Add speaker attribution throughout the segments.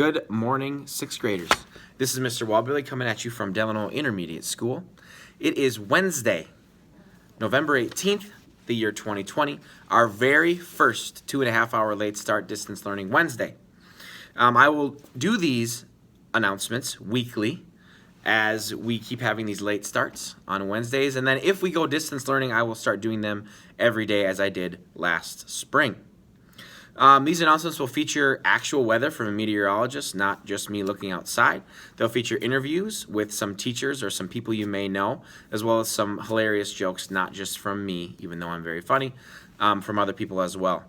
Speaker 1: Good morning, 6th graders. This is Mr. Walberly coming at you from Delano Intermediate School. It is Wednesday, November 18th, the year 2020, our very first 2.5-hour late start distance learning Wednesday. I will do these announcements weekly as we keep having these late starts on Wednesdays, and then if we go distance learning, I will start doing them every day as I did last spring. These announcements will feature actual weather from a meteorologist, not just me looking outside. They'll feature interviews with some teachers or some people you may know, as well as some hilarious jokes, not just from me, even though I'm very funny, from other people as well.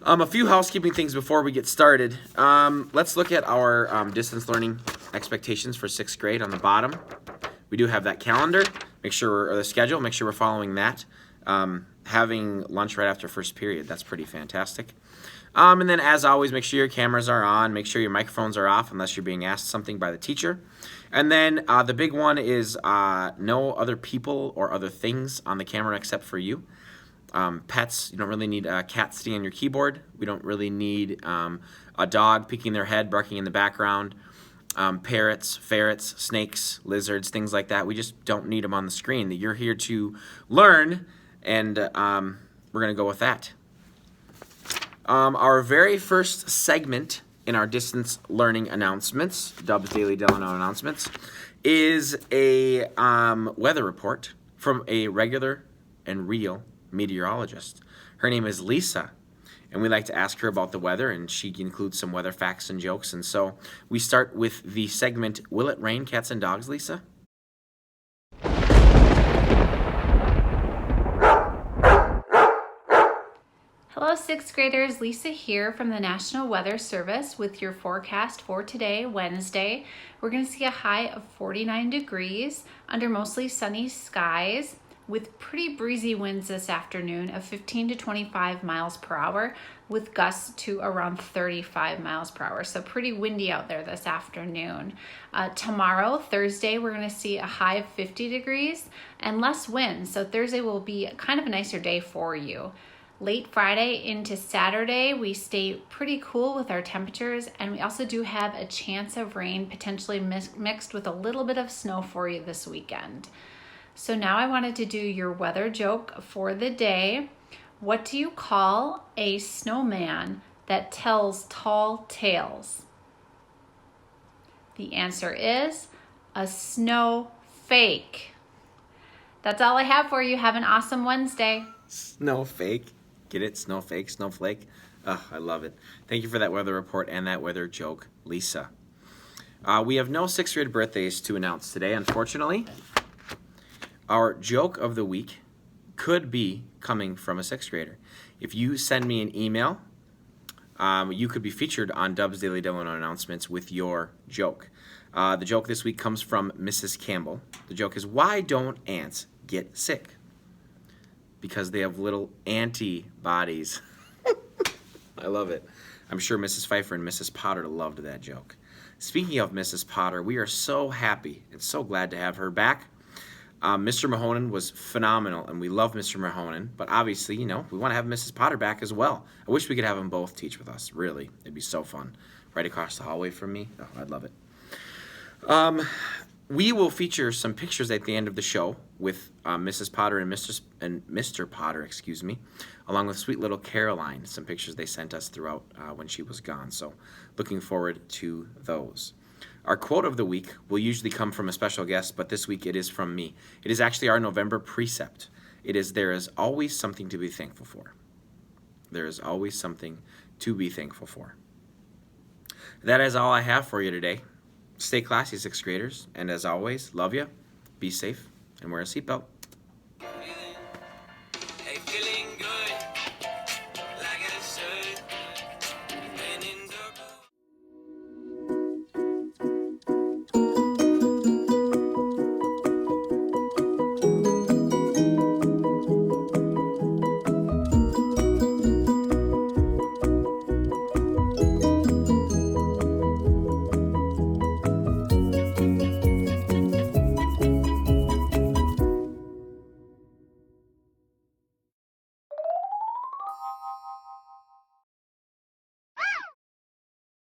Speaker 1: A few housekeeping things before we get started. Let's look at our distance learning expectations for 6th grade on the bottom. We do have that calendar, or the schedule, make sure we're following that. Having lunch right after first period, that's pretty fantastic. And then as always, make sure your cameras are on, make sure your microphones are off unless you're being asked something by the teacher. And then the big one is no other people or other things on the camera except for you. Pets, you don't really need a cat sitting on your keyboard. We don't really need a dog peeking their head, barking in the background. Parrots, ferrets, snakes, lizards, things like that. We just don't need them on the screen. You're here to learn, and we're going to go with that. Our very first segment in our distance learning announcements, Dub's Daily Delano announcements, is a weather report from a regular and real meteorologist. Her name is Lisa, and we like to ask her about the weather, and she includes some weather facts and jokes. And so we start with the segment, Will It Rain Cats and Dogs, Lisa?
Speaker 2: Hello 6th graders, Lisa here from the National Weather Service with your forecast for today, Wednesday. We're going to see a high of 49 degrees under mostly sunny skies with pretty breezy winds this afternoon of 15 to 25 miles per hour with gusts to around 35 miles per hour. So pretty windy out there this afternoon. Tomorrow, Thursday, we're going to see a high of 50 degrees and less wind. So Thursday will be kind of a nicer day for you. Late Friday into Saturday, we stay pretty cool with our temperatures, and we also do have a chance of rain potentially mixed with a little bit of snow for you this weekend. So now I wanted to do your weather joke for the day. What do you call a snowman that tells tall tales? The answer is a snow fake. That's all I have for you. Have an awesome Wednesday.
Speaker 1: Snow fake. Get it? Snow fake, snowflake. Oh, I love it. Thank you for that weather report and that weather joke, Lisa. We have no 6th grade birthdays to announce today, unfortunately. Our joke of the week could be coming from a 6th grader. If you send me an email, you could be featured on Dub's Daily Delano announcements with your joke. The joke this week comes from Mrs. Campbell. The joke is, why don't ants get sick? Because they have little antibodies. I love it. I'm sure Mrs. Pfeiffer and Mrs. Potter loved that joke. Speaking of Mrs. Potter, we are so happy and so glad to have her back. Mr. Mahonen was phenomenal, and we love Mr. Mahonen, but obviously, we want to have Mrs. Potter back as well. I wish we could have them both teach with us, really. It'd be so fun. Right across the hallway from me. Oh, I'd love it. We will feature some pictures at the end of the show with Mrs. Potter and Mr. Potter, along with sweet little Caroline, some pictures they sent us throughout when she was gone. So looking forward to those. Our quote of the week will usually come from a special guest, but this week it is from me. It is actually our November precept. It is, there is always something to be thankful for. There is always something to be thankful for. That is all I have for you today. Stay classy, 6th graders, and as always, love you, be safe, and wear a seatbelt.